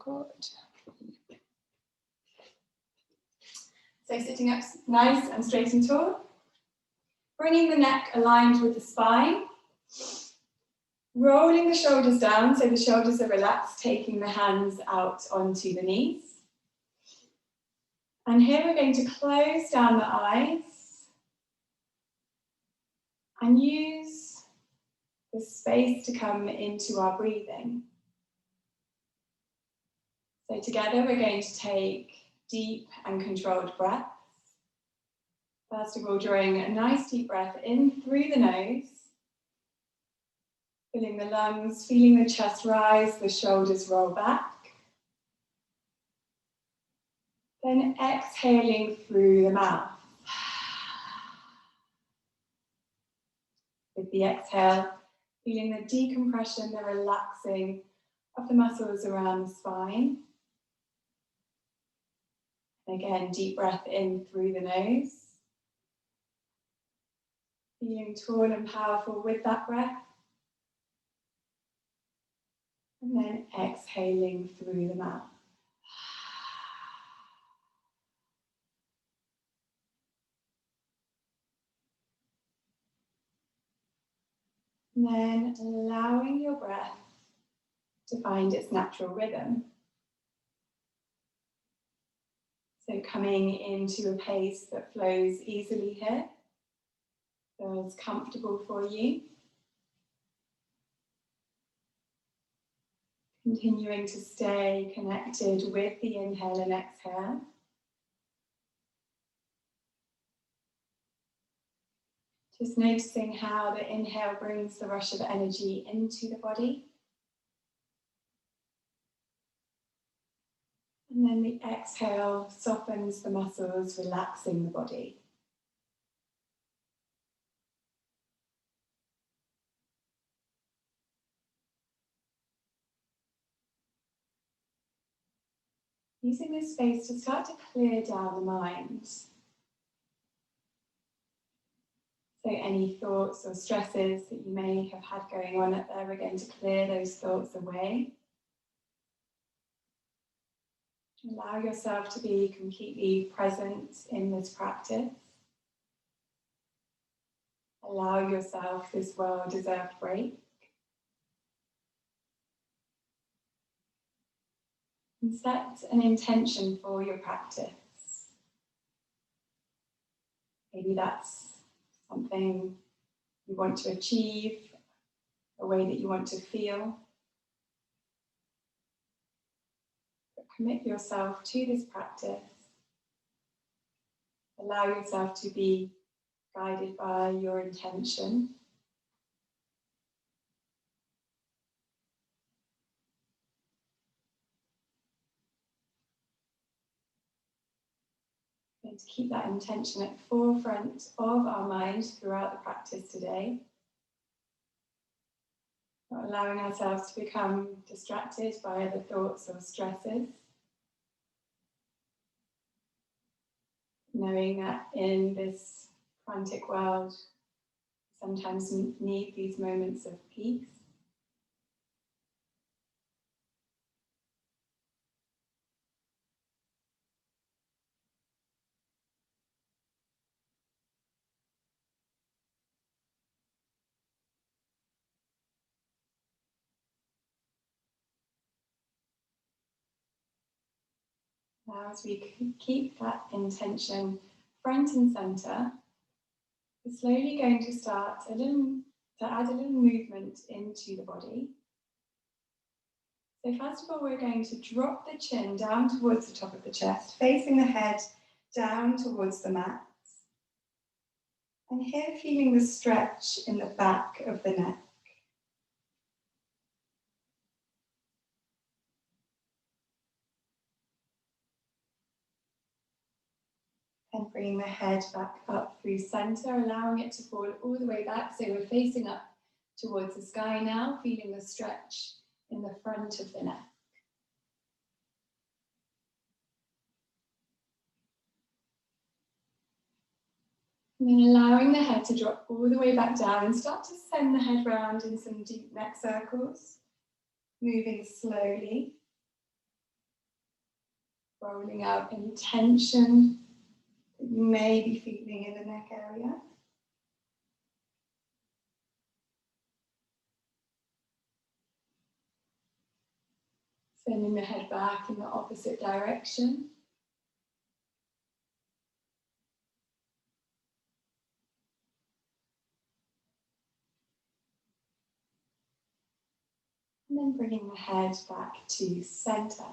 good. So sitting up nice and straight and tall. Bringing the neck aligned with the spine. Rolling the shoulders down so the shoulders are relaxed, taking the hands out onto the knees. And here we're going to close down the eyes and use the space to come into our breathing. So together we're going to take deep and controlled breaths. First of all, drawing a nice deep breath in through the nose, filling the lungs, feeling the chest rise, the shoulders roll back. Then exhaling through the mouth. With the exhale, feeling the decompression, the relaxing of the muscles around the spine. Again, deep breath in through the nose. Feeling tall and powerful with that breath. And then exhaling through the mouth. And then allowing your breath to find its natural rhythm. So coming into a pace that flows easily here, feels comfortable for you. Continuing to stay connected with the inhale and exhale. Just noticing how the inhale brings the rush of energy into the body. And then the exhale softens the muscles, relaxing the body. Using this space to start to clear down the mind. So any thoughts or stresses that you may have had going on up there, we're going to clear those thoughts away. Allow yourself to be completely present in this practice. Allow yourself this well-deserved break. And set an intention for your practice. Maybe that's something you want to achieve, a way that you want to feel. But commit yourself to this practice. Allow yourself to be guided by your intention. And to keep that intention at the forefront of our mind throughout the practice today. Not allowing ourselves to become distracted by other thoughts or stresses. Knowing that in this frantic world, we sometimes need these moments of peace. Now, as we keep that intention front and center, we're slowly going to start add a little movement into the body. So first of all, we're going to drop the chin down towards the top of the chest, facing the head down towards the mat. And here, feeling the stretch in the back of the neck. And bring the head back up through center, allowing it to fall all the way back. So we're facing up towards the sky now, feeling the stretch in the front of the neck. And then allowing the head to drop all the way back down and start to send the head round in some deep neck circles, moving slowly. rolling out any tension that you may be feeling in the neck area. Sending the head back in the opposite direction. And then bringing the head back to center.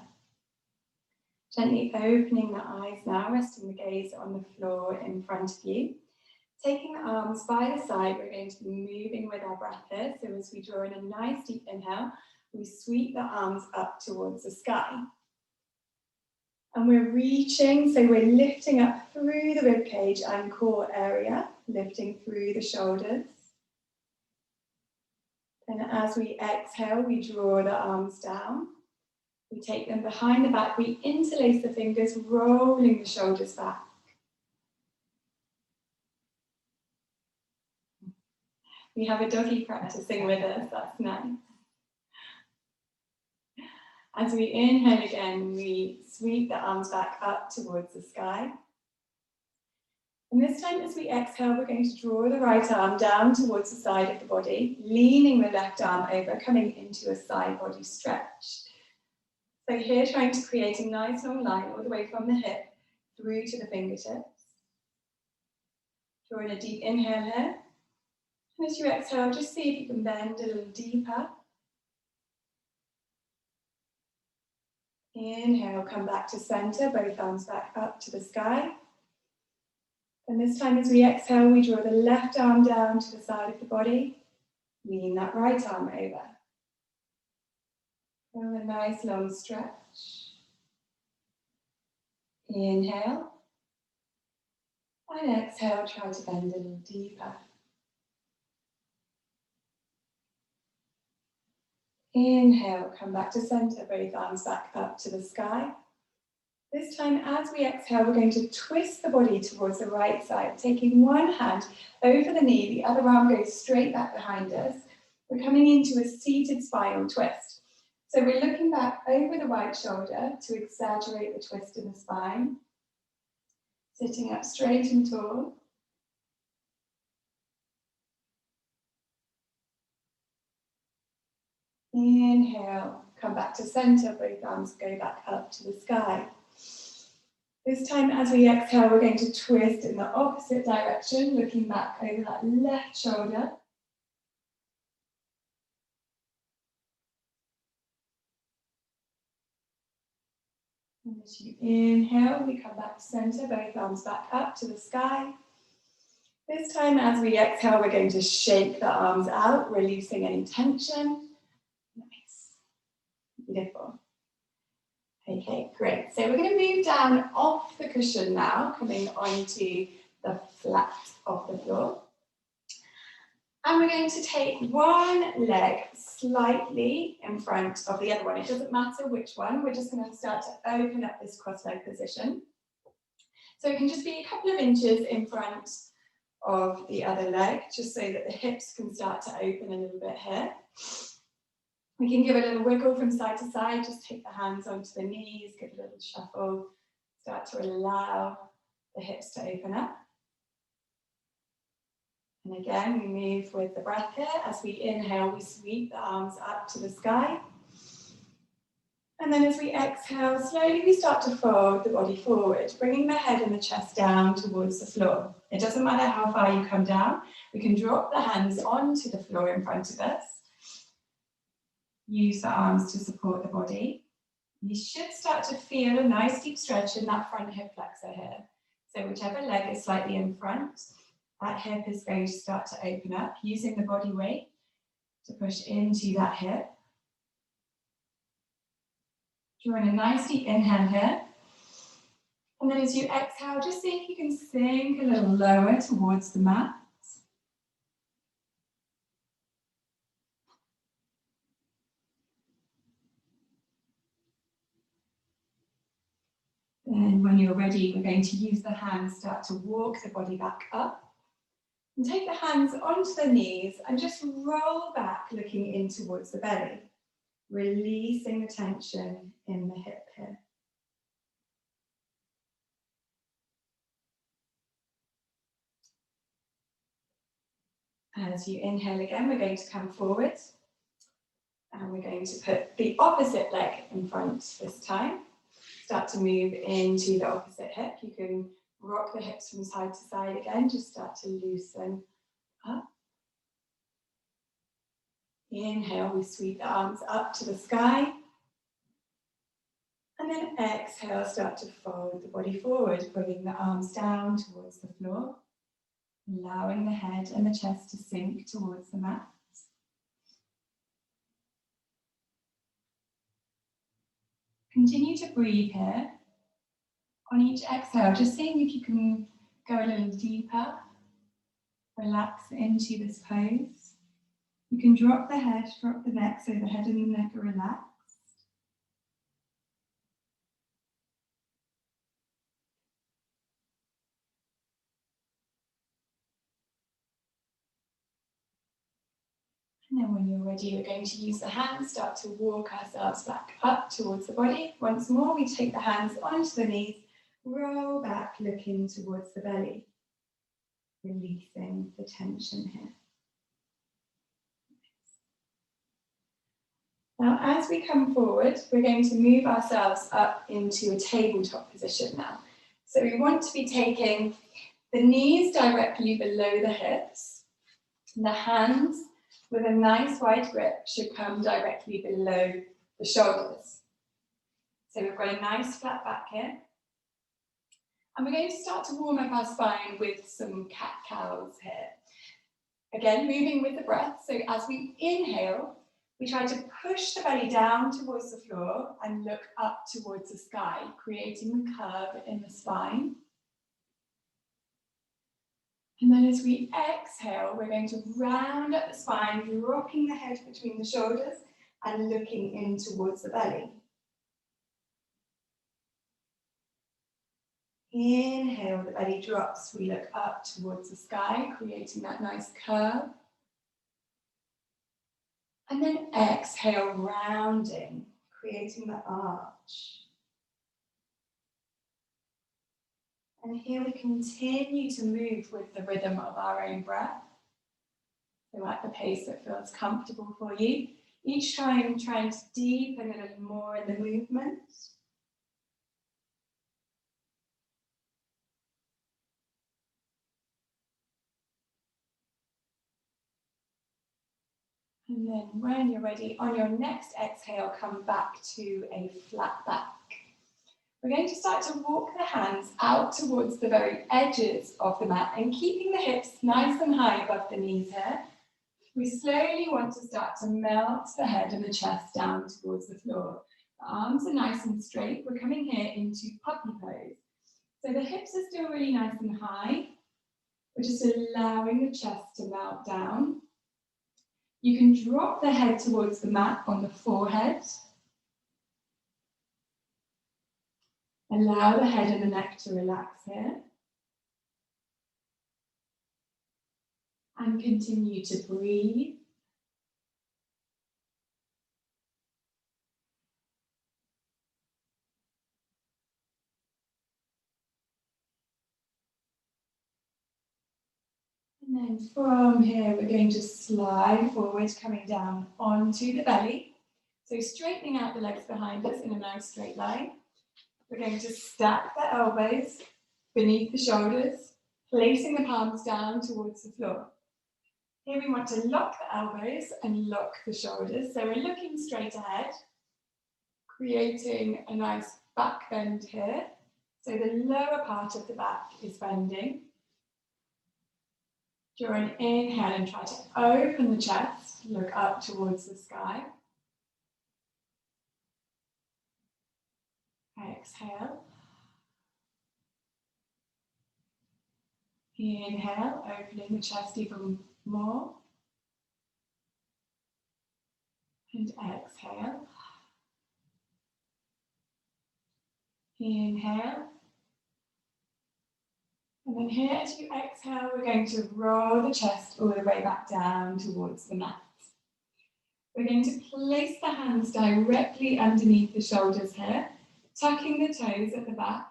Gently opening the eyes now, resting the gaze on the floor in front of you. Taking the arms by the side, we're going to be moving with our breath here. So as we draw in a nice deep inhale, we sweep the arms up towards the sky. And we're reaching, so we're lifting up through the ribcage and core area, lifting through the shoulders. And as we exhale, we draw the arms down. We take them behind the back, we interlace the fingers, rolling the shoulders back. We have a doggy practicing with us, that's nice. As we inhale again, we sweep the arms back up towards the sky. And this time as we exhale, we're going to draw the right arm down towards the side of the body, leaning the left arm over, coming into a side body stretch. So here, trying to create a nice long line all the way from the hip through to the fingertips. Drawing a deep inhale here. And as you exhale, just see if you can bend a little deeper. Inhale, come back to center, both arms back up to the sky. And this time as we exhale, we draw the left arm down to the side of the body, lean that right arm over. Feel a nice long stretch. Inhale. And exhale, try to bend a little deeper. Inhale, come back to center, both arms back up to the sky. This time, as we exhale, we're going to twist the body towards the right side, taking one hand over the knee, the other arm goes straight back behind us. We're coming into a seated spinal twist. So we're looking back over the right shoulder to exaggerate the twist in the spine. Sitting up straight and tall. Inhale, come back to center, both arms go back up to the sky. This time as we exhale, we're going to twist in the opposite direction, looking back over that left shoulder. And as you inhale, we come back to center, both arms back up to the sky. This time as we exhale, we're going to shake the arms out, releasing any tension. Nice. Beautiful. Okay, great. So we're going to move down off the cushion now, coming onto the flat of the floor. And we're going to take one leg slightly in front of the other one. It doesn't matter which one. We're just going to start to open up this cross-leg position. So it can just be a couple of inches in front of the other leg, just so that the hips can start to open a little bit here. We can give a little wiggle from side to side, just take the hands onto the knees, give a little shuffle, start to allow the hips to open up. And again, we move with the breath here. As we inhale, we sweep the arms up to the sky. And then as we exhale, slowly we start to fold the body forward, bringing the head and the chest down towards the floor. It doesn't matter how far you come down. We can drop the hands onto the floor in front of us. Use the arms to support the body. You should start to feel a nice deep stretch in that front hip flexor here. So whichever leg is slightly in front, that hip is going to start to open up, using the body weight to push into that hip. Drawing a nice deep inhale here. And then as you exhale, just see if you can sink a little lower towards the mat. Then when you're ready, we're going to use the hands, start to walk the body back up. And take the hands onto the knees and just roll back, looking in towards the belly. Releasing the tension in the hip here. As you inhale again, we're going to come forward. And we're going to put the opposite leg in front this time. Start to move into the opposite hip. You can rock the hips from side to side again. Just start to loosen up. Inhale, we sweep the arms up to the sky. And then exhale, start to fold the body forward, bringing the arms down towards the floor, allowing the head and the chest to sink towards the mat. Continue to breathe here. On each exhale, just seeing if you can go a little deeper. Relax into this pose. You can drop the head, drop the neck, so the head and the neck are relaxed. And then when you're ready, we're going to use the hands, start to walk ourselves back up towards the body. Once more, we take the hands onto the knees, roll back, looking towards the belly, releasing the tension here. Now, as we come forward, we're going to move ourselves up into a tabletop position now. So we want to be taking the knees directly below the hips. The hands with a nice wide grip should come directly below the shoulders. So we've got a nice flat back here. And we're going to start to warm up our spine with some cat-cows here. Again, moving with the breath. So as we inhale, we try to push the belly down towards the floor and look up towards the sky, creating the curve in the spine. And then as we exhale, we're going to round up the spine, dropping the head between the shoulders and looking in towards the belly. Inhale, the belly drops, we look up towards the sky, creating that nice curve. And then exhale, rounding, creating the arch. And here we continue to move with the rhythm of our own breath. So at the pace that feels comfortable for you. Each time trying to deepen a little more in the movement. And then when you're ready, on your next exhale, come back to a flat back. We're going to start to walk the hands out towards the very edges of the mat and keeping the hips nice and high above the knees here. We slowly want to start to melt the head and the chest down towards the floor. The arms are nice and straight. We're coming here into puppy pose. So the hips are still really nice and high. We're just allowing the chest to melt down. You can drop the head towards the mat on the forehead. Allow the head and the neck to relax here. And continue to breathe. And then from here, we're going to slide forward, coming down onto the belly. So straightening out the legs behind us in a nice straight line. We're going to stack the elbows beneath the shoulders, placing the palms down towards the floor. Here we want to lock the elbows and lock the shoulders. So we're looking straight ahead, creating a nice back bend here. So the lower part of the back is bending. During inhale and try to open the chest, look up towards the sky. Exhale. Inhale, opening the chest even more. And exhale. Inhale. And then here, as you exhale, we're going to roll the chest all the way back down towards the mat. We're going to place the hands directly underneath the shoulders here, tucking the toes at the back,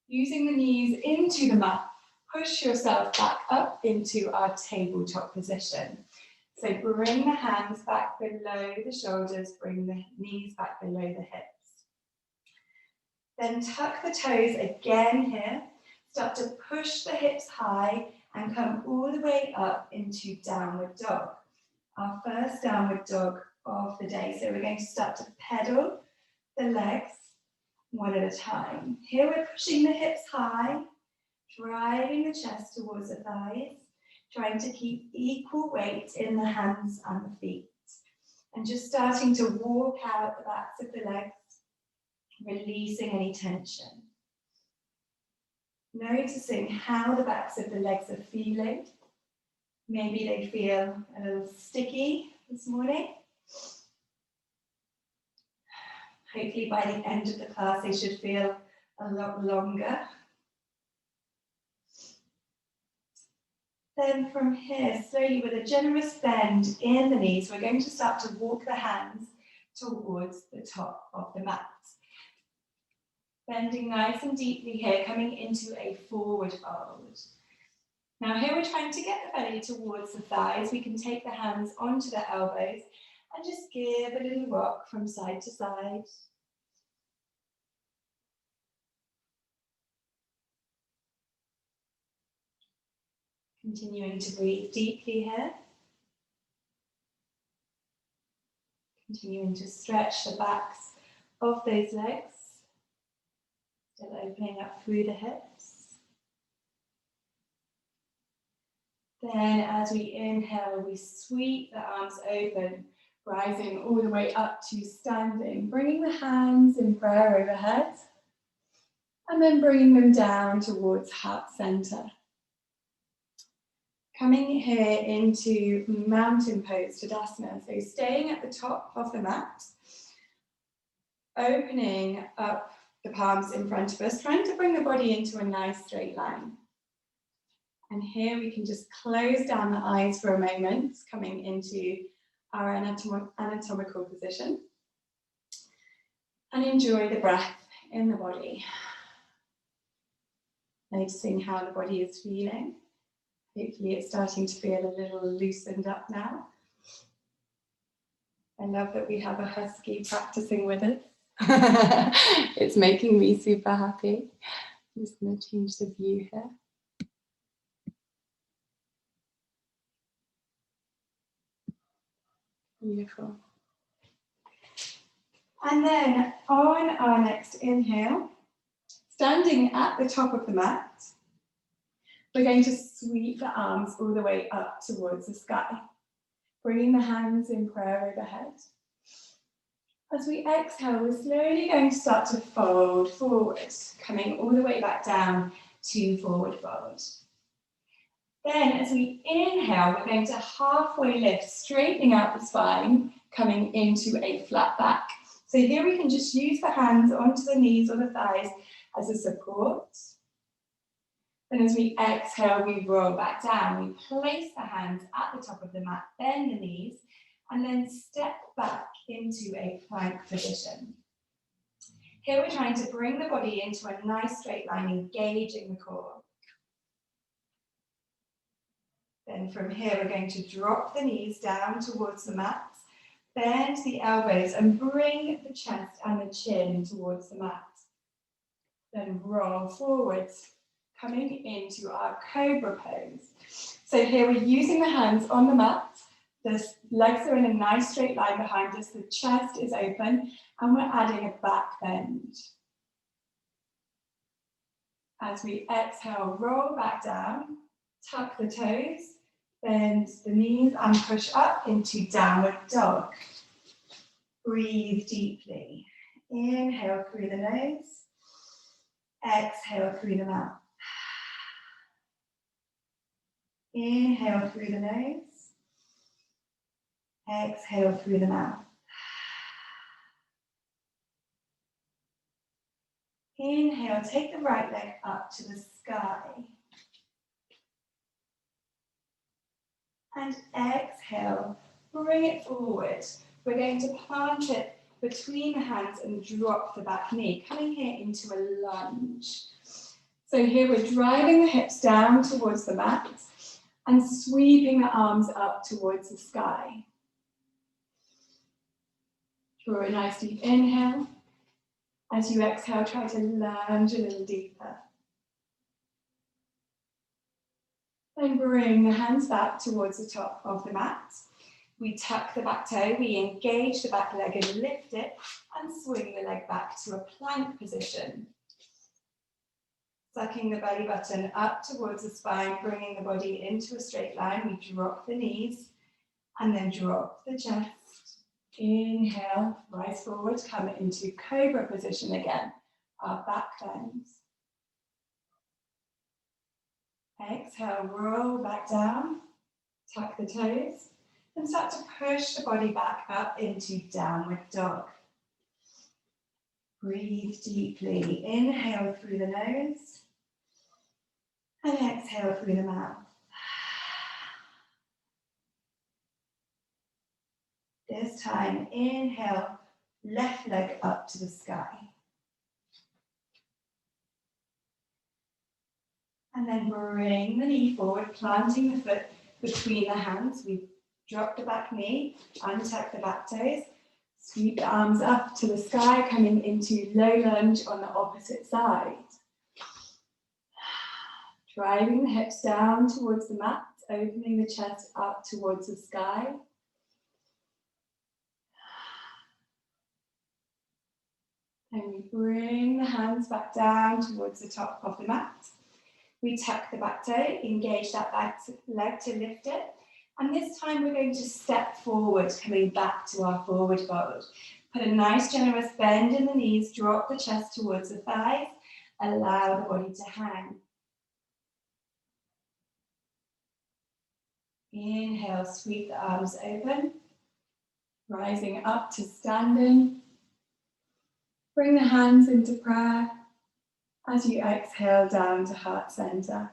using the knees into the mat, push yourself back up into our tabletop position. So bring the hands back below the shoulders, bring the knees back below the hips. Then tuck the toes again here. Start to push the hips high and come all the way up into downward dog. Our first downward dog of the day. So we're going to start to pedal the legs one at a time. Here we're pushing the hips high, driving the chest towards the thighs, trying to keep equal weight in the hands and the feet. And just starting to walk out the backs of the legs, releasing any tension. Noticing how the backs of the legs are feeling. Maybe they feel a little sticky this morning. Hopefully by the end of the class they should feel a lot longer. Then from here, slowly with a generous bend in the knees, we're going to start to walk the hands towards the top of the mat. Bending nice and deeply here, coming into a forward fold. Now here we're trying to get the belly towards the thighs. We can take the hands onto the elbows and just give a little rock from side to side. Continuing to breathe deeply here. Continuing to stretch the backs of those legs. Still opening up through the hips. Then as we inhale, we sweep the arms open, rising all the way up to standing, bringing the hands in prayer overhead, and then bringing them down towards heart center. Coming here into mountain pose, Tadasana, so staying at the top of the mat, opening up the palms in front of us, trying to bring the body into a nice straight line. And here we can just close down the eyes for a moment, coming into our anatomical position. And enjoy the breath in the body. Noticing how the body is feeling. Hopefully it's starting to feel a little loosened up now. I love that we have a husky practicing with us. It's making me super happy. I'm just going to change the view here. Beautiful. And then on our next inhale, standing at the top of the mat, we're going to sweep the arms all the way up towards the sky, bringing the hands in prayer overhead. As we exhale, we're slowly going to start to fold forward, coming all the way back down to forward fold. Then as we inhale, we're going to halfway lift, straightening out the spine, coming into a flat back. So here we can just use the hands onto the knees or the thighs as a support. Then as we exhale, we roll back down. We place the hands at the top of the mat, bend the knees, and then step back into a plank position. Here we're trying to bring the body into a nice straight line, engaging the core. Then from here, we're going to drop the knees down towards the mat, bend the elbows and bring the chest and the chin towards the mat. Then roll forwards, coming into our cobra pose. So here we're using the hands on the mat. The legs are in a nice straight line behind us. The chest is open and we're adding a back bend. As we exhale, roll back down, tuck the toes, bend the knees and push up into downward dog. Breathe deeply. Inhale through the nose. Exhale through the mouth. Inhale through the nose. Exhale through the mouth. Inhale, take the right leg up to the sky. And exhale, bring it forward. We're going to plant it between the hands and drop the back knee, coming here into a lunge. So here we're driving the hips down towards the mat and sweeping the arms up towards the sky. Draw a nice deep inhale. As you exhale, try to lunge a little deeper. Then bring the hands back towards the top of the mat. We tuck the back toe, we engage the back leg and lift it, and swing the leg back to a plank position. Sucking the belly button up towards the spine, bringing the body into a straight line. We drop the knees and then drop the chest. Inhale, rise forward, come into cobra position again. Our back bends. Exhale, roll back down, tuck the toes, and start to push the body back up into downward dog. Breathe deeply. Inhale through the nose and exhale through the mouth. This time, inhale, left leg up to the sky. And then bring the knee forward, planting the foot between the hands. We drop the back knee, untuck the back toes, sweep the arms up to the sky, coming into low lunge on the opposite side. Driving the hips down towards the mat, opening the chest up towards the sky. And we bring the hands back down towards the top of the mat. We tuck the back toe, engage that back leg to lift it. And this time we're going to step forward, coming back to our forward fold. Put a nice generous bend in the knees, drop the chest towards the thighs, allow the body to hang. Inhale, sweep the arms open, rising up to standing. Bring the hands into prayer as you exhale down to heart center.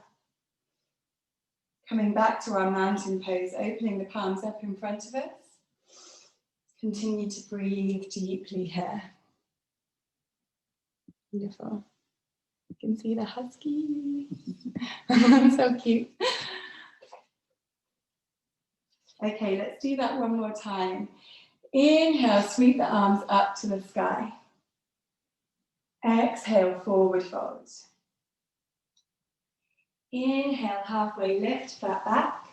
Coming back to our mountain pose, opening the palms up in front of us. Continue to breathe deeply here. Beautiful. You can see the husky. So cute. Okay, let's do that one more time. Inhale, sweep the arms up to the sky. Exhale, forward fold. Inhale, halfway lift, flat back.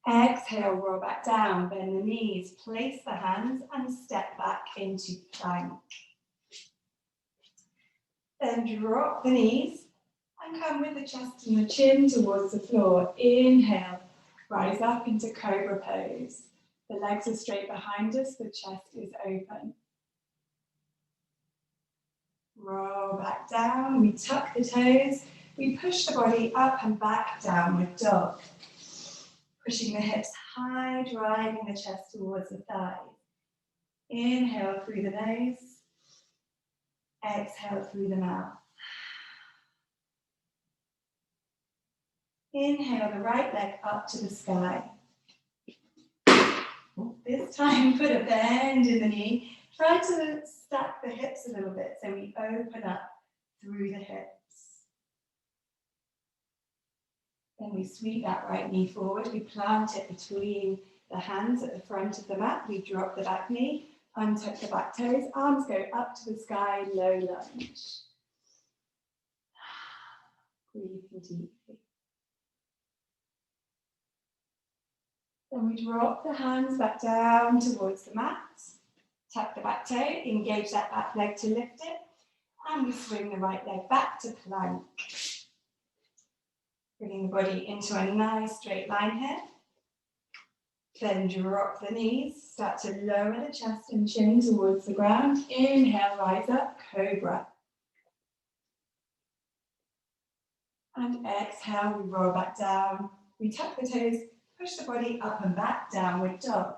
Exhale, roll back down, bend the knees, place the hands and step back into plank. Then drop the knees and come with the chest and the chin towards the floor. Inhale, rise up into cobra pose. The legs are straight behind us, the chest is open. Roll back down, we tuck the toes, we push the body up and back, downward dog. Pushing the hips high, driving the chest towards the thighs. Inhale through the nose, exhale through the mouth. Inhale the right leg up to the sky. This time put a bend in the knee. Try to stack the hips a little bit so we open up through the hips. Then we sweep that right knee forward. We plant it between the hands at the front of the mat. We drop the back knee, untuck the back toes. Arms go up to the sky, low lunge. Breathing deeply. Then we drop the hands back down towards the mat. Tuck the back toe, engage that back leg to lift it. And we swing the right leg back to plank. Bringing the body into a nice straight line here. Then drop the knees, start to lower the chest and chin towards the ground. Inhale, rise up, cobra. And exhale, we roll back down. We tuck the toes, push the body up and back, downward dog.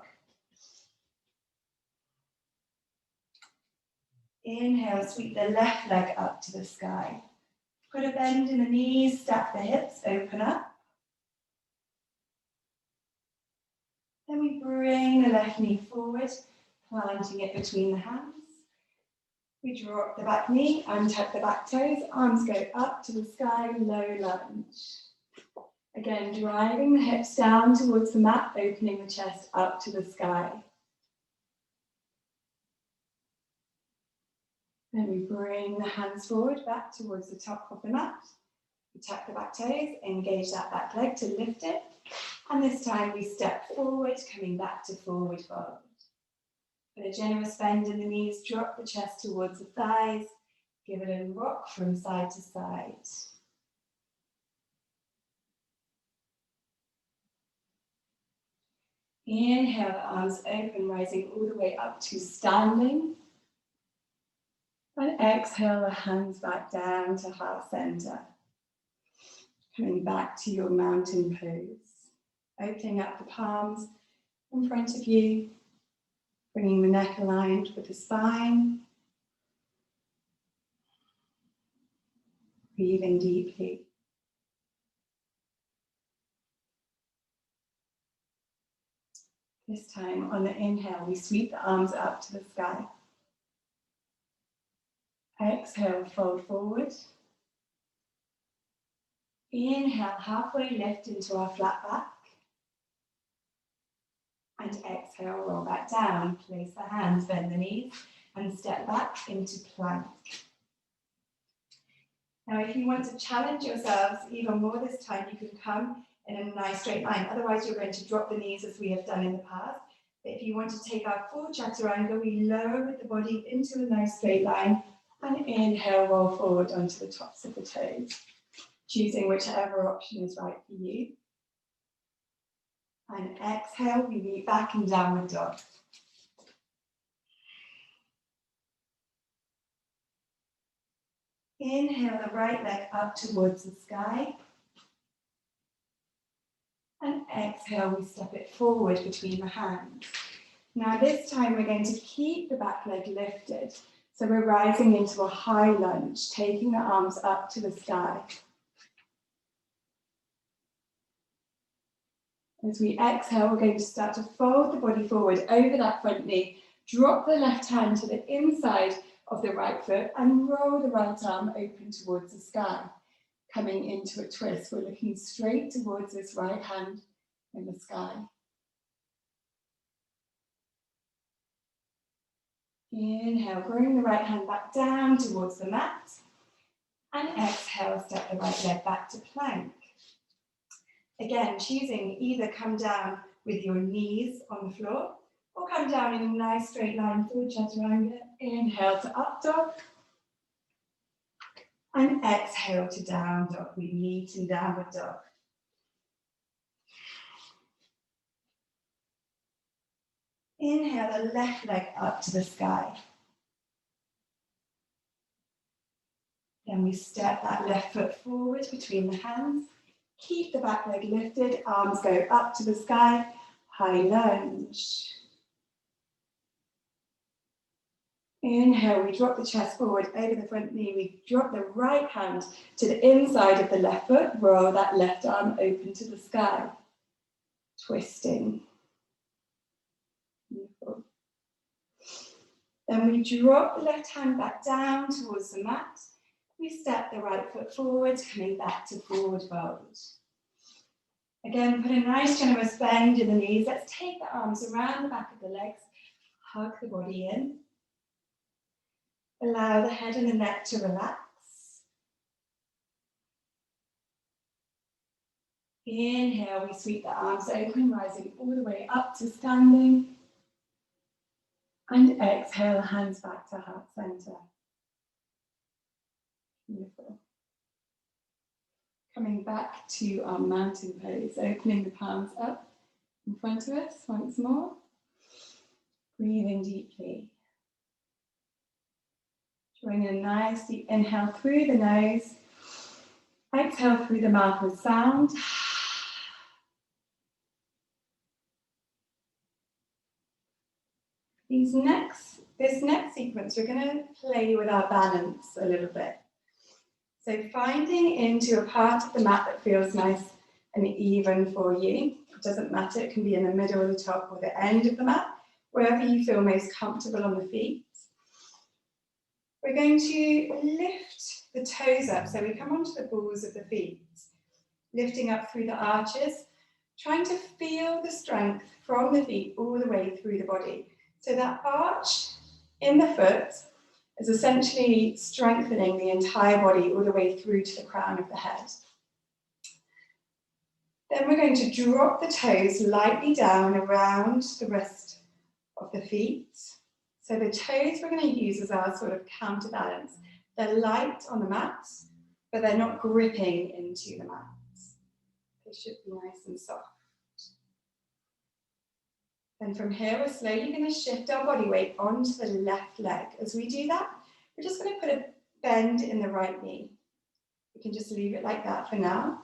Inhale, sweep the left leg up to the sky. Put a bend in the knees, stack the hips, open up. Then we bring the left knee forward, planting it between the hands. We drop the back knee, untuck the back toes, arms go up to the sky, low lunge. Again, driving the hips down towards the mat, opening the chest up to the sky. Then we bring the hands forward, back towards the top of the mat. We tuck the back toes, engage that back leg to lift it. And this time we step forward, coming back to forward fold. Put a generous bend in the knees, drop the chest towards the thighs. Give it a rock from side to side. Inhale, the arms open, rising all the way up to standing. And exhale, the hands back down to heart center. Coming back to your mountain pose. Opening up the palms in front of you. Bringing the neck aligned with the spine. Breathing deeply. This time, on the inhale, we sweep the arms up to the sky. Exhale, fold forward. Inhale, halfway lift into our flat back. And exhale, roll back down. Place the hands, bend the knees, and step back into plank. Now, if you want to challenge yourselves even more this time, you can come in a nice straight line. Otherwise, you're going to drop the knees as we have done in the past. But if you want to take our full chaturanga, we lower the body into a nice straight line and inhale, roll forward onto the tops of the toes, choosing whichever option is right for you. And exhale, we meet back in downward dog. Inhale the right leg up towards the sky. And exhale, we step it forward between the hands. Now this time we're going to keep the back leg lifted. So we're rising into a high lunge, taking the arms up to the sky. As we exhale, we're going to start to fold the body forward over that front knee. Drop the left hand to the inside of the right foot and roll the right arm open towards the sky. Coming into a twist, we're looking straight towards this right hand in the sky. Inhale, bring the right hand back down towards the mat. And exhale, step the right leg back to plank. Again, choosing either come down with your knees on the floor or come down in a nice straight line through chaturanga. Inhale to up dog. And exhale to down dog. We meet in downward dog. Inhale the left leg up to the sky. Then we step that left foot forward between the hands. Keep the back leg lifted, arms go up to the sky, high lunge. Inhale, we drop the chest forward over the front knee. We drop the right hand to the inside of the left foot, roll that left arm open to the sky. Twisting. Beautiful. Then we drop the left hand back down towards the mat. We step the right foot forward, coming back to forward fold. Again, put a nice generous bend in the knees. Let's take the arms around the back of the legs, hug the body in. Allow the head and the neck to relax. Inhale, we sweep the arms open, rising all the way up to standing. And exhale, hands back to heart center. Beautiful. Coming back to our mountain pose, opening the palms up in front of us once more. Breathing deeply. Drawing a nice deep inhale through the nose. Exhale through the mouth with sound. This next sequence, we're going to play with our balance a little bit. So finding into a part of the mat that feels nice and even for you. It doesn't matter, it can be in the middle, the top, or the end of the mat, wherever you feel most comfortable on the feet. We're going to lift the toes up, so we come onto the balls of the feet, lifting up through the arches, trying to feel the strength from the feet all the way through the body. So that arch in the foot is essentially strengthening the entire body all the way through to the crown of the head. Then we're going to drop the toes lightly down around the rest of the feet. So the toes we're going to use as our sort of counterbalance. They're light on the mat, but they're not gripping into the mat. They should be nice and soft. Then from here, we're slowly going to shift our body weight onto the left leg. As we do that, we're just going to put a bend in the right knee. You can just leave it like that for now.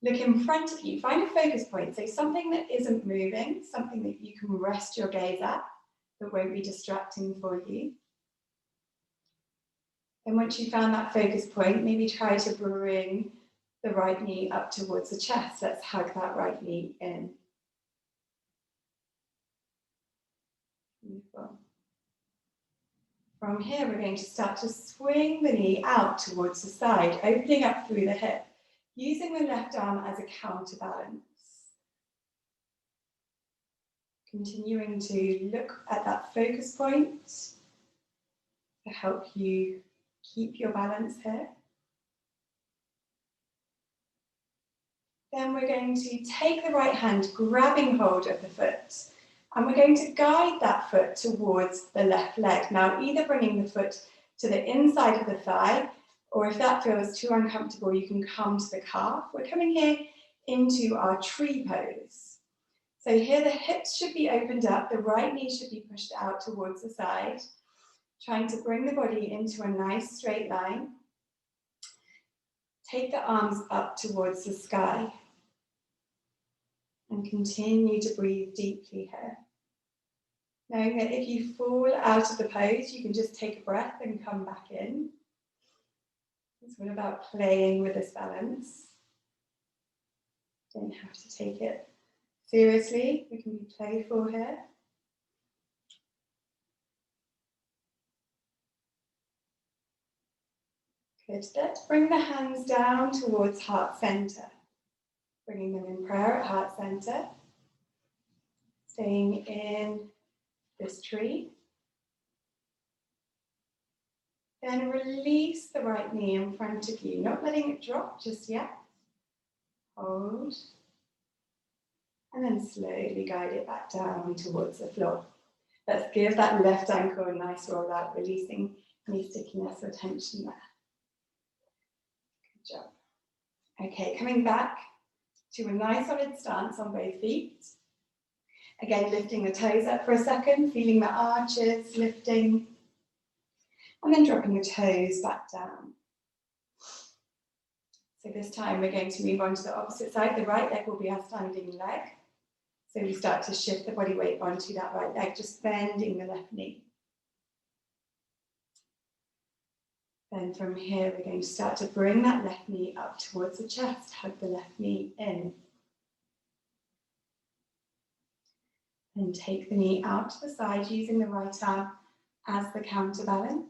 Look in front of you, find a focus point, so something that isn't moving, something that you can rest your gaze at, that won't be distracting for you. And once you've found that focus point, maybe try to bring the right knee up towards the chest. Let's hug that right knee in. Beautiful. From here, we're going to start to swing the knee out towards the side, opening up through the hip, using the left arm as a counterbalance. Continuing to look at that focus point to help you keep your balance here. Then we're going to take the right hand, grabbing hold of the foot, and we're going to guide that foot towards the left leg. Now, either bringing the foot to the inside of the thigh, or if that feels too uncomfortable, you can come to the calf. We're coming here into our tree pose. So here the hips should be opened up, the right knee should be pushed out towards the side, trying to bring the body into a nice straight line. Take the arms up towards the sky and continue to breathe deeply here. Knowing that if you fall out of the pose, you can just take a breath and come back in. It's all about playing with this balance. Don't have to take it seriously, we can be playful here. Good, let's bring the hands down towards heart center. Bringing them in prayer at heart center. Staying in this tree. Then release the right knee in front of you, not letting it drop just yet. Hold. And then slowly guide it back down towards the floor. Let's give that left ankle a nice roll out, releasing any stickiness or tension there. Good job. Okay, coming back to a nice solid stance on both feet. Again, lifting the toes up for a second, feeling the arches lifting. And then dropping the toes back down. So this time we're going to move on to the opposite side. The right leg will be our standing leg. So we start to shift the body weight onto that right leg, just bending the left knee. Then from here, we're going to start to bring that left knee up towards the chest, hug the left knee in. And take the knee out to the side, using the right arm as the counterbalance.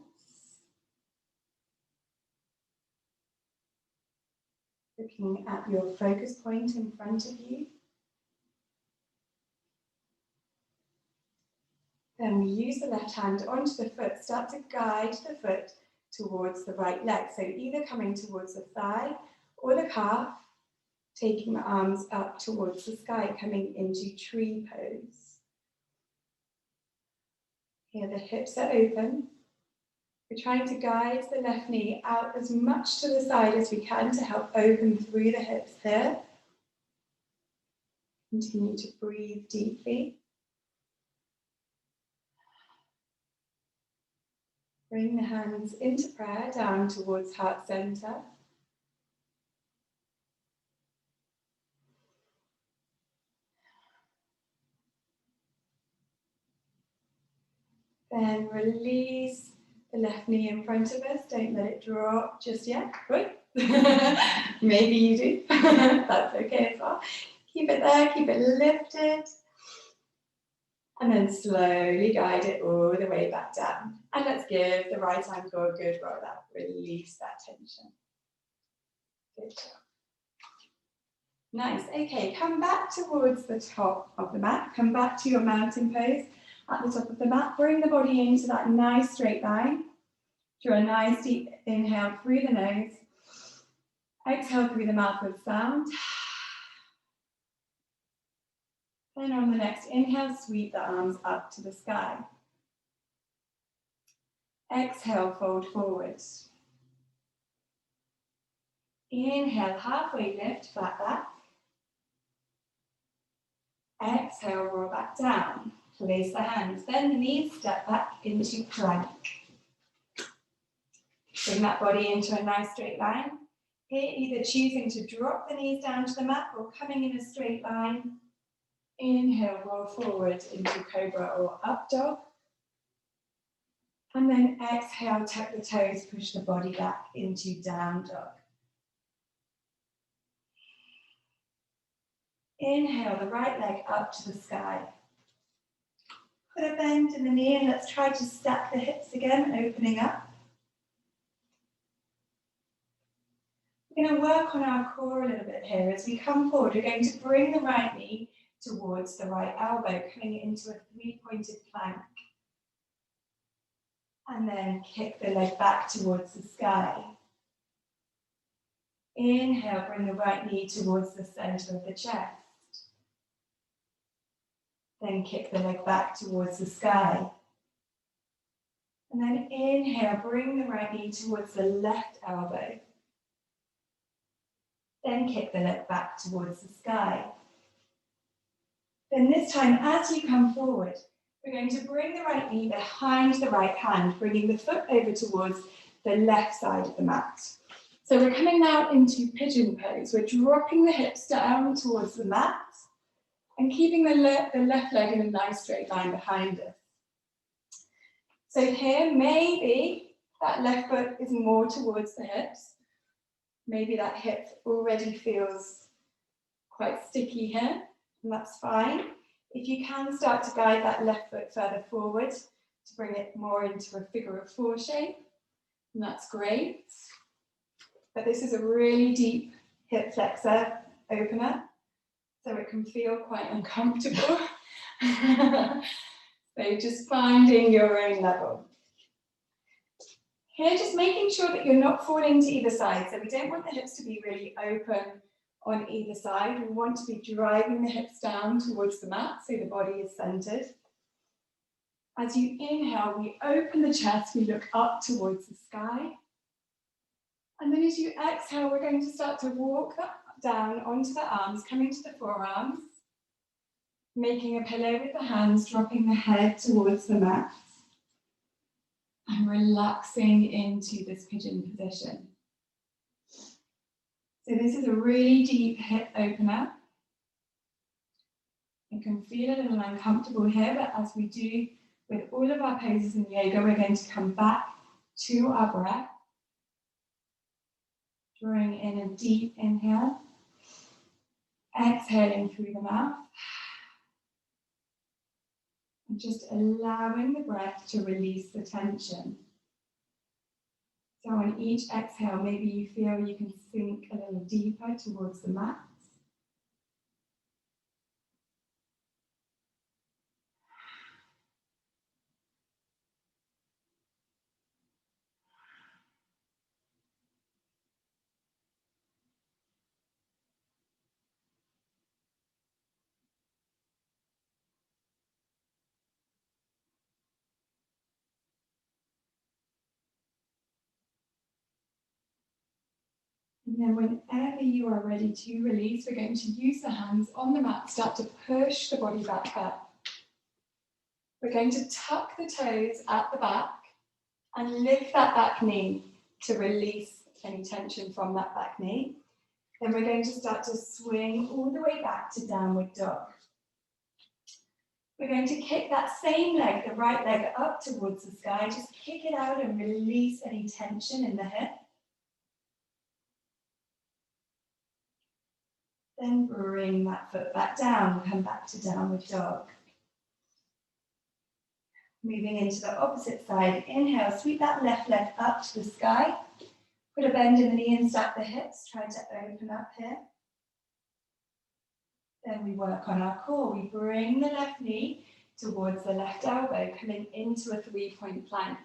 Looking at your focus point in front of you. Then we use the left hand onto the foot, start to guide the foot towards the right leg. So either coming towards the thigh or the calf, taking the arms up towards the sky, coming into tree pose. Here the hips are open. We're trying to guide the left knee out as much to the side as we can to help open through the hips here. Continue to breathe deeply. Bring the hands into prayer down towards heart center. Then release the left knee in front of us. Don't let it drop just yet. Wait. Maybe you do. That's okay as well. Keep it there, keep it lifted. And then slowly guide it all the way back down. And let's give the right ankle a good roll up. Release that tension. Good job. Nice. Okay, come back towards the top of the mat. Come back to your mountain pose at the top of the mat. Bring the body into that nice straight line. Through a nice deep inhale through the nose. Exhale through the mouth with sound. Then on the next inhale, sweep the arms up to the sky. Exhale, fold forward. Inhale, halfway lift, flat back. Exhale, roll back down. Place the hands, then the knees step back into plank. Bring that body into a nice straight line. Here, either choosing to drop the knees down to the mat or coming in a straight line. Inhale, roll forward into cobra or up dog. And then exhale, tuck the toes, push the body back into down dog. Inhale, the right leg up to the sky. Put a bend in the knee and let's try to stack the hips again, opening up. We're going to work on our core a little bit here. As we come forward, we're going to bring the right knee towards the right elbow, coming into a three-pointed plank. And then kick the leg back towards the sky. Inhale, bring the right knee towards the center of the chest. Then kick the leg back towards the sky. And then inhale, bring the right knee towards the left elbow. Then kick the leg back towards the sky. Then this time, as you come forward, we're going to bring the right knee behind the right hand, bringing the foot over towards the left side of the mat. So we're coming now into pigeon pose. We're dropping the hips down towards the mat and keeping the left leg in a nice straight line behind us. So here, maybe that left foot is more towards the hips. Maybe that hip already feels quite sticky here, and that's fine. If you can start to guide that left foot further forward to bring it more into a figure of four shape, and that's great. But this is a really deep hip flexor opener, so it can feel quite uncomfortable. So just finding your own level. Here, just making sure that you're not falling to either side. So we don't want the hips to be really open on either side. We want to be driving the hips down towards the mat so the body is centered. As you inhale, we open the chest, we look up towards the sky. And then as you exhale, we're going to start to walk down onto the arms, coming to the forearms, making a pillow with the hands, dropping the head towards the mat, and relaxing into this pigeon position. So this is a really deep hip opener. You can feel a little uncomfortable here, but as we do with all of our poses in yoga, we're going to come back to our breath. Drawing in a deep inhale, exhaling through the mouth, and just allowing the breath to release the tension. So on each exhale, maybe you feel you can sink a little deeper towards the mat. And then whenever you are ready to release, we're going to use the hands on the mat, start to push the body back up. We're going to tuck the toes at the back and lift that back knee to release any tension from that back knee. Then we're going to start to swing all the way back to downward dog. We're going to kick that same leg, the right leg, up towards the sky. Just kick it out and release any tension in the hip. Then bring that foot back down, come back to downward dog. Moving into the opposite side. Inhale, sweep that left leg up to the sky. Put a bend in the knee and stack the hips. Try to open up here. Then we work on our core. We bring the left knee towards the left elbow, coming into a 3-point plank.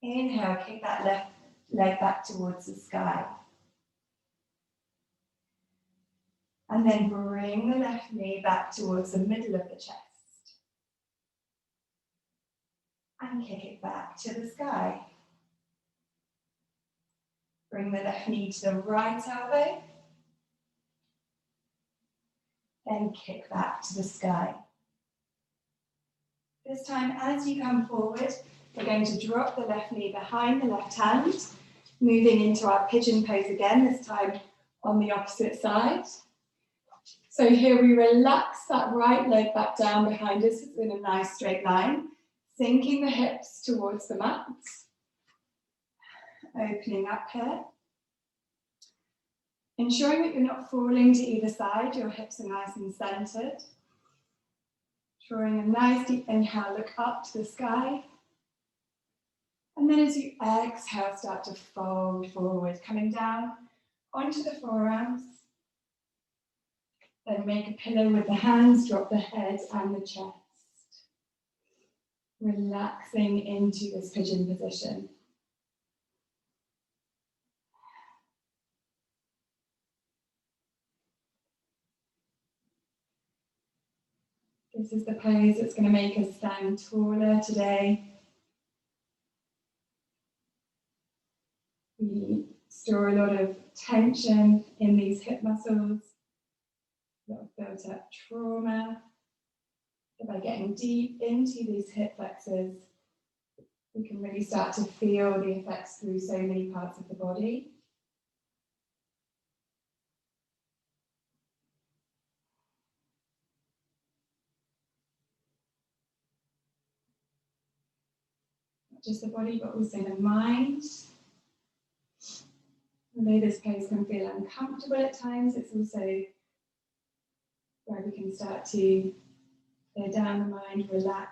Inhale, kick that left leg back towards the sky. And then bring the left knee back towards the middle of the chest. And kick it back to the sky. Bring the left knee to the right elbow. Then kick back to the sky. This time, as you come forward, we're going to drop the left knee behind the left hand, moving into our pigeon pose again, this time on the opposite side. So here we relax that right leg back down behind us in a nice straight line, sinking the hips towards the mat, opening up here. Ensuring that you're not falling to either side, your hips are nice and centered. Drawing a nice deep inhale, look up to the sky. And then as you exhale, start to fold forward, coming down onto the forearms. Then make a pillow with the hands, drop the head and the chest. Relaxing into this pigeon position. This is the pose that's going to make us stand taller today. We store a lot of tension in these hip muscles, a lot of built up trauma. So by getting deep into these hip flexors, we can really start to feel the effects through so many parts of the body. Not just the body, but also the mind. Although this pose can feel uncomfortable at times, it's also where we can start to slow down the mind, relax,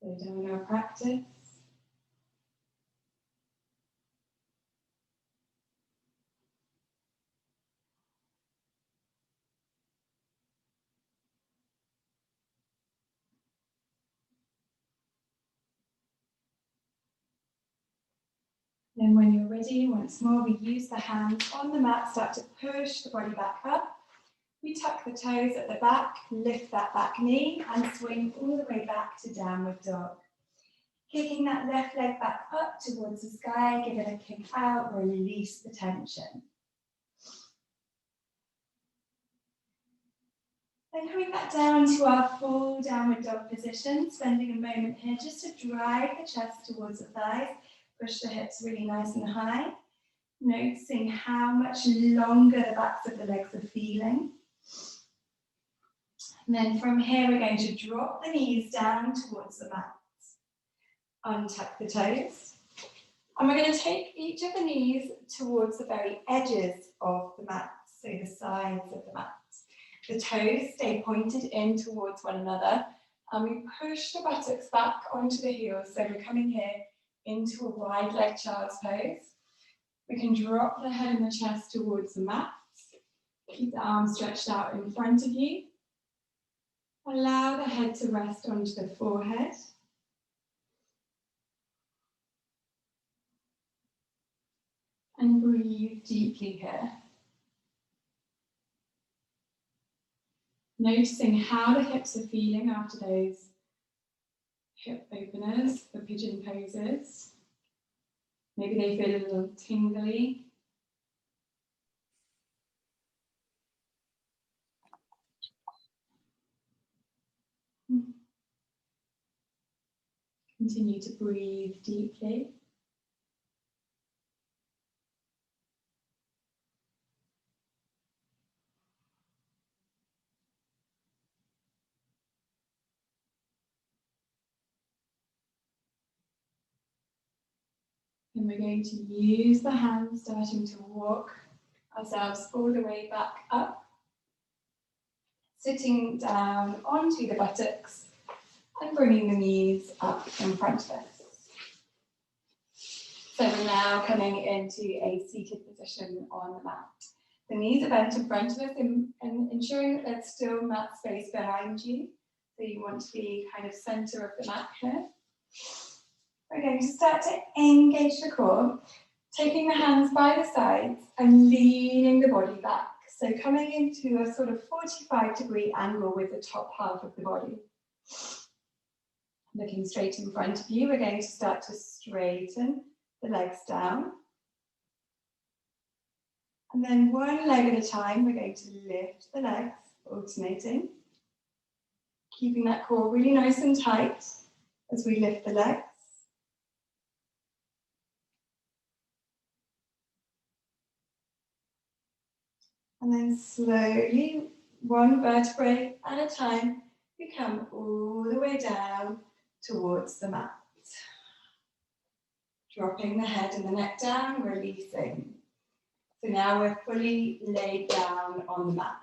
slow down our practice. Then when you're ready, once more, we use the hands on the mat, start to push the body back up. We tuck the toes at the back, lift that back knee and swing all the way back to downward dog. Kicking that left leg back up towards the sky, give it a kick out, release the tension. Then coming back down to our full downward dog position, spending a moment here just to drive the chest towards the thighs, push the hips really nice and high, noticing how much longer the backs of the legs are feeling. And then from here, we're going to drop the knees down towards the mat. Untuck the toes. And we're going to take each of the knees towards the very edges of the mat, so the sides of the mat. The toes stay pointed in towards one another, and we push the buttocks back onto the heels, so we're coming here into a wide leg child's pose. We can drop the head and the chest towards the mat. Keep the arms stretched out in front of you. Allow the head to rest onto the forehead. And breathe deeply here. Noticing how the hips are feeling after those hip openers, the pigeon poses. Maybe they feel a little tingly. Continue to breathe deeply. And we're going to use the hands, starting to walk ourselves all the way back up. sitting down onto the buttocks and bringing the knees up in front of us. So we're now coming into a seated position on the mat. The knees are bent in front of us and ensuring that there's still mat space behind you. So you want to be kind of center of the mat here. We're going to start to engage the core, taking the hands by the sides and leaning the body back. So coming into a sort of 45-degree angle with the top half of the body. Looking straight in front of you, we're going to start to straighten the legs down. And then one leg at a time, we're going to lift the legs, alternating. Keeping that core really nice and tight as we lift the legs. And then slowly, one vertebrae at a time, you come all the way down towards the mat. Dropping the head and the neck down, releasing. So now we're fully laid down on the mat.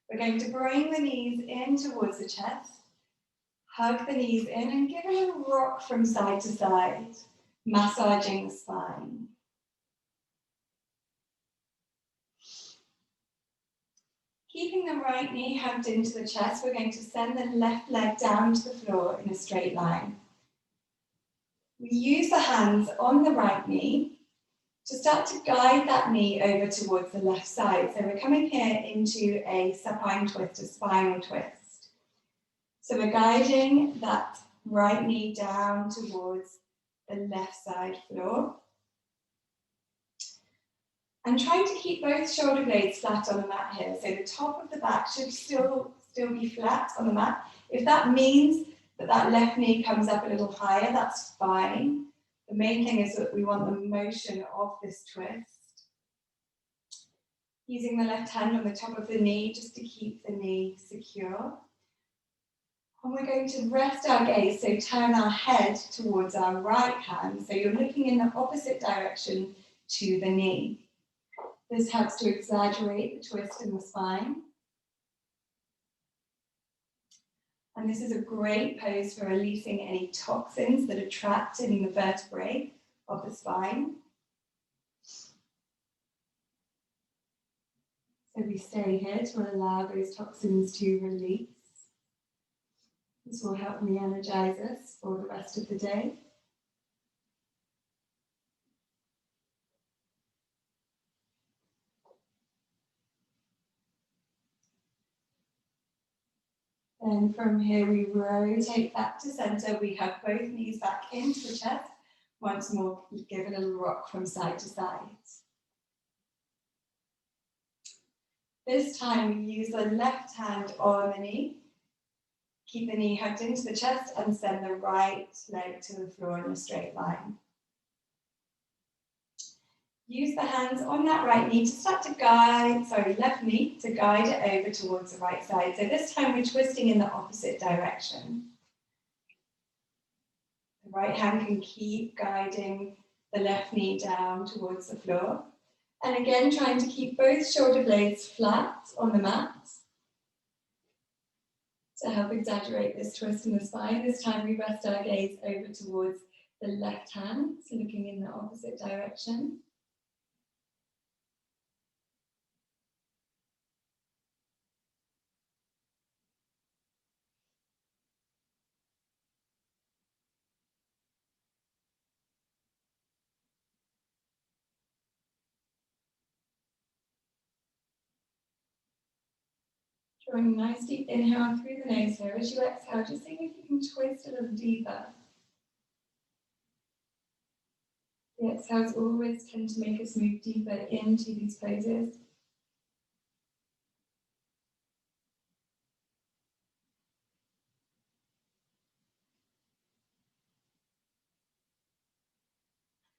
We're going to bring the knees in towards the chest, hug the knees in and give it a rock from side to side, massaging the spine. Keeping the right knee hugged into the chest, we're going to send the left leg down to the floor in a straight line. We use the hands on the right knee to start to guide that knee over towards the left side. So we're coming here into a supine twist, a spinal twist. So we're guiding that right knee down towards the left side floor. And trying to keep both shoulder blades flat on the mat here. So the top of the back should still be flat on the mat. If that means that that left knee comes up a little higher, that's fine. The main thing is that we want the motion of this twist. Using the left hand on the top of the knee just to keep the knee secure. And we're going to rest our gaze, so turn our head towards our right hand. So you're looking in the opposite direction to the knee. This helps to exaggerate the twist in the spine. And this is a great pose for releasing any toxins that are trapped in the vertebrae of the spine. So we stay here to allow those toxins to release. This will help re-energize us for the rest of the day. And from here we rotate back to center. We hug both knees back into the chest. Once more, give a little rock from side to side. This time we use the left hand on the knee. Keep the knee hugged into the chest and send the right leg to the floor in a straight line. Use the hands on that right knee to start to guide, left knee to guide it over towards the right side. So this time we're twisting in the opposite direction. The right hand can keep guiding the left knee down towards the floor. And again, trying to keep both shoulder blades flat on the mat to help exaggerate this twist in the spine. This time we rest our gaze over towards the left hand, so looking in the opposite direction. Drawing a nice deep inhale through the nose here. As you exhale, just seeing if you can twist a little deeper. The exhales always tend to make us move deeper into these poses.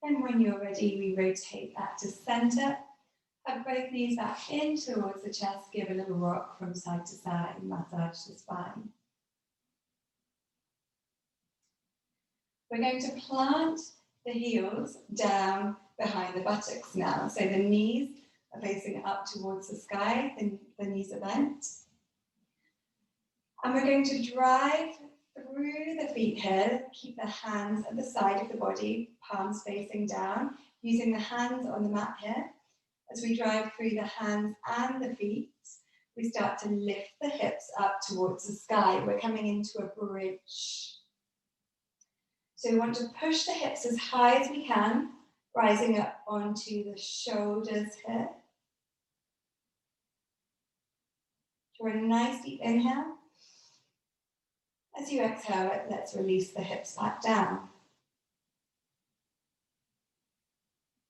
And when you're ready, we rotate back to center. Hug both knees back in towards the chest. Give a little rock from side to side. Massage the spine. We're going to plant the heels down behind the buttocks now. So the knees are facing up towards the sky, the knees are bent. And we're going to drive through the feet here, keep the hands at the side of the body, palms facing down, using the hands on the mat here. As we drive through the hands and the feet, we start to lift the hips up towards the sky. We're coming into a bridge. So we want to push the hips as high as we can, rising up onto the shoulders here. Draw a nice deep inhale. As you exhale, let's release the hips back down.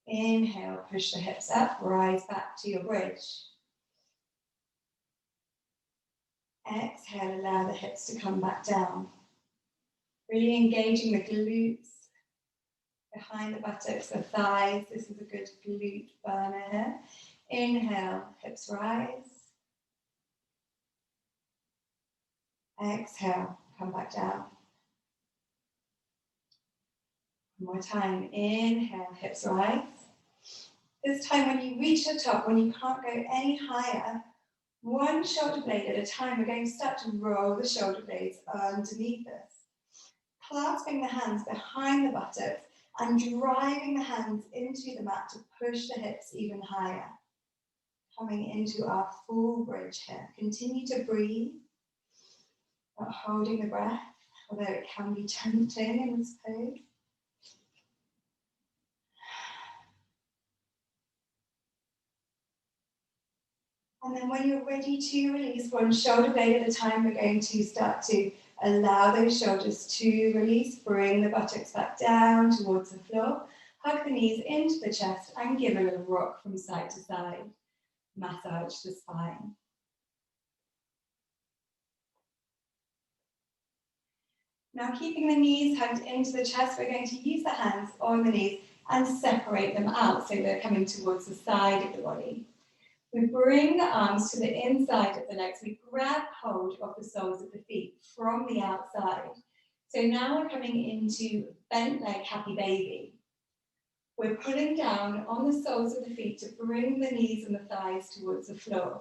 Inhale, push the hips up, rise back to your bridge. Exhale, allow the hips to come back down. Really engaging the glutes behind the buttocks, the thighs. This is a good glute burner here. Inhale, hips rise. Exhale, come back down. One more time. Inhale, hips rise. This time when you reach the top, when you can't go any higher, one shoulder blade at a time, we're going to start to roll the shoulder blades underneath us. Clasping the hands behind the buttocks and driving the hands into the mat to push the hips even higher. Coming into our full bridge here. Continue to breathe, not holding the breath, although it can be tempting in this pose. And then when you're ready to release one shoulder blade at a time, we're going to start to allow those shoulders to release. Bring the buttocks back down towards the floor. Hug the knees into the chest and give a little rock from side to side. Massage the spine. Now keeping the knees hugged into the chest, we're going to use the hands on the knees and separate them out so they're coming towards the side of the body. We bring the arms to the inside of the legs. We grab hold of the soles of the feet from the outside. So now we're coming into bent leg happy baby. We're pulling down on the soles of the feet to bring the knees and the thighs towards the floor.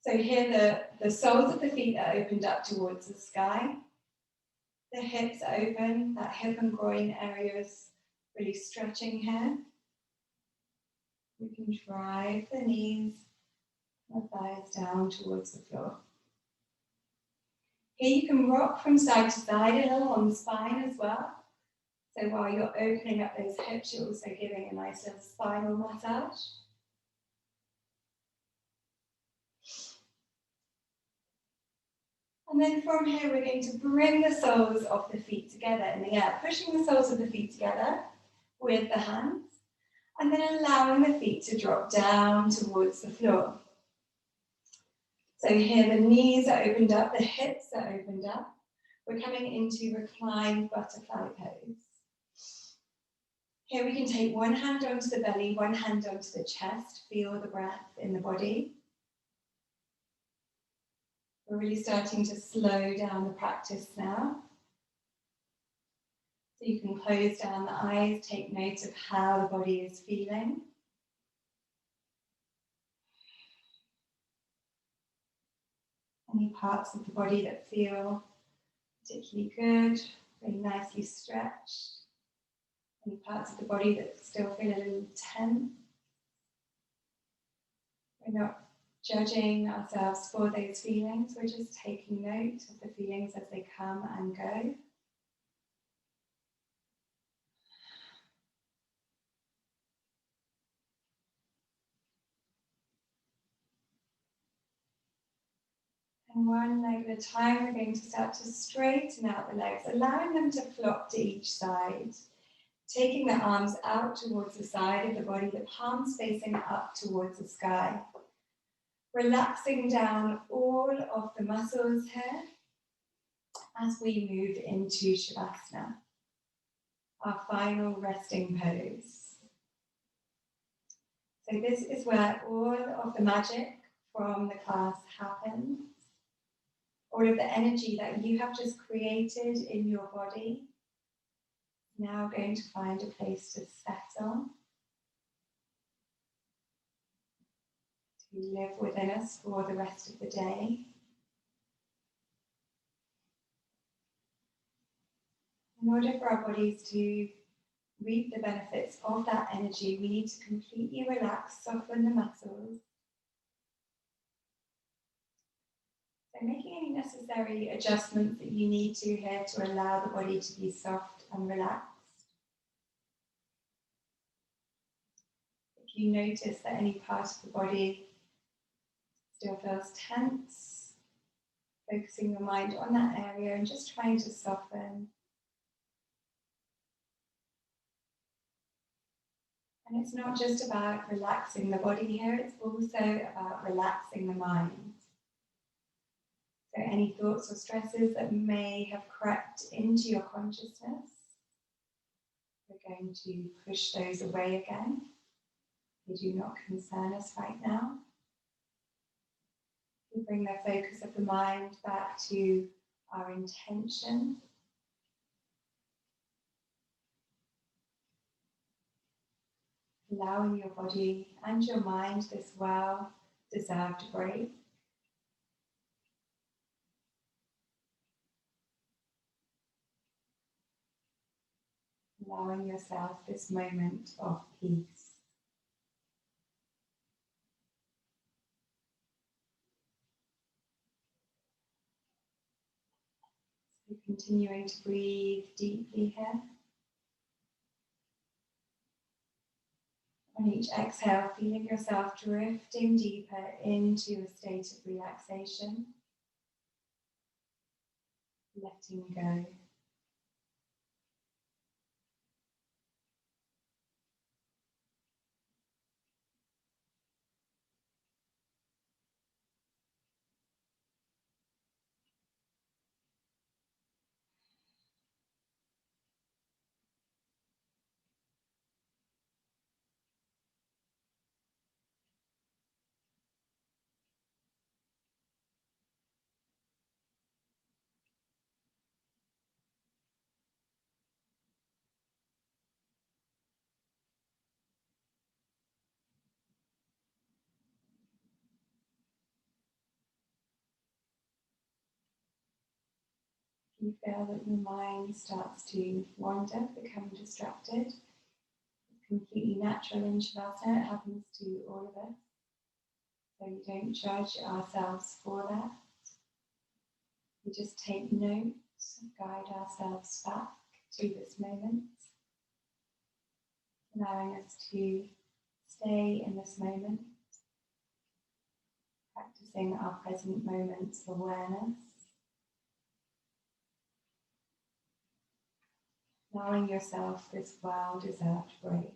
So here the soles of the feet are opened up towards the sky. The hips are open, that hip and groin area is really stretching here. We can drive the knees and the thighs down towards the floor. Here you can rock from side to side a little on the spine as well. So while you're opening up those hips, you're also giving a nice little spinal massage. And then from here, we're going to bring the soles of the feet together in the air, pushing the soles of the feet together with the hands. And then allowing the feet to drop down towards the floor. So here the knees are opened up, the hips are opened up. We're coming into reclined butterfly pose. Here we can take one hand onto the belly, one hand onto the chest, feel the breath in the body. We're really starting to slow down the practice now. So you can close down the eyes, take note of how the body is feeling. Any parts of the body that feel particularly good, really nicely stretched. Any parts of the body that still feel a little tense. We're not judging ourselves for those feelings, we're just taking note of the feelings as they come and go. And one leg at a time, we're going to start to straighten out the legs, allowing them to flop to each side. Taking the arms out towards the side of the body, the palms facing up towards the sky. Relaxing down all of the muscles here as we move into Shavasana, our final resting pose. So this is where all of the magic from the class happens. All of the energy that you have just created in your body, now going to find a place to settle. we live within us for the rest of the day. In order for our bodies to reap the benefits of that energy, we need to completely relax, soften the muscles. So making any necessary adjustments that you need to here to allow the body to be soft and relaxed. If you notice that any part of the body still feels tense, focusing your mind on that area and just trying to soften. And it's not just about relaxing the body here, it's also about relaxing the mind. So any thoughts or stresses that may have crept into your consciousness, we're going to push those away again. They do not concern us right now. We bring the focus of the mind back to our intention. Allowing your body and your mind this well-deserved break. Allowing yourself this moment of peace. So continuing to breathe deeply here. On each exhale, feeling yourself drifting deeper into a state of relaxation. Letting go. You feel that your mind starts to wander, become distracted. It's completely natural in Shavasana. It happens to all of us. So we don't judge ourselves for that. We just take notes, guide ourselves back to this moment, allowing us to stay in this moment, practicing our present moment's awareness, allowing yourself this well-deserved break.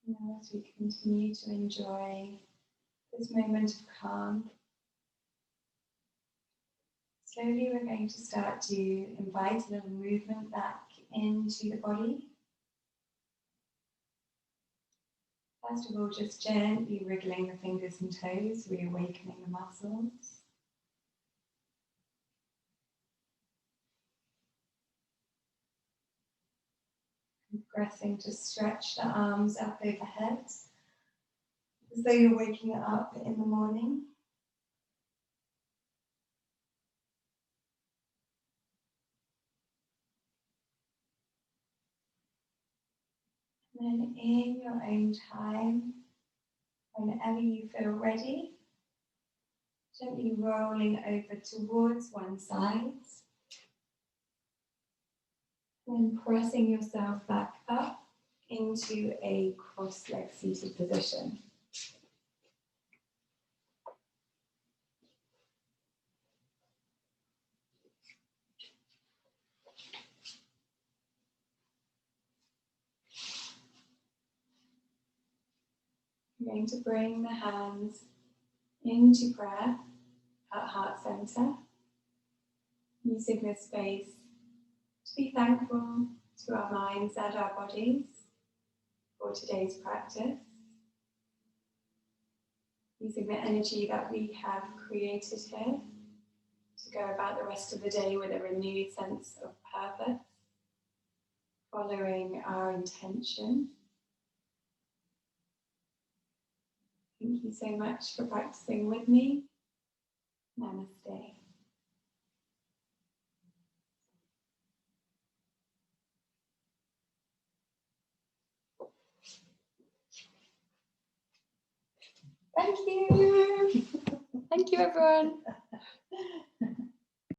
Now as we continue to enjoy this moment of calm, Slowly we're going to start to invite a little movement back into the body. First of all, just gently wriggling the fingers and toes, reawakening the muscles. And pressing to stretch the arms up overhead, as though you're waking up in the morning. And then in your own time, whenever you feel ready, gently rolling over towards one side, then pressing yourself back up into a cross-leg seated position. You're going to bring the hands into prayer at heart center, using this space to be thankful to our minds and our bodies for today's practice, using the energy that we have created here to go about the rest of the day with a renewed sense of purpose, following our intention. Thank you so much for practicing with me. Namaste. Thank you. Thank you, everyone.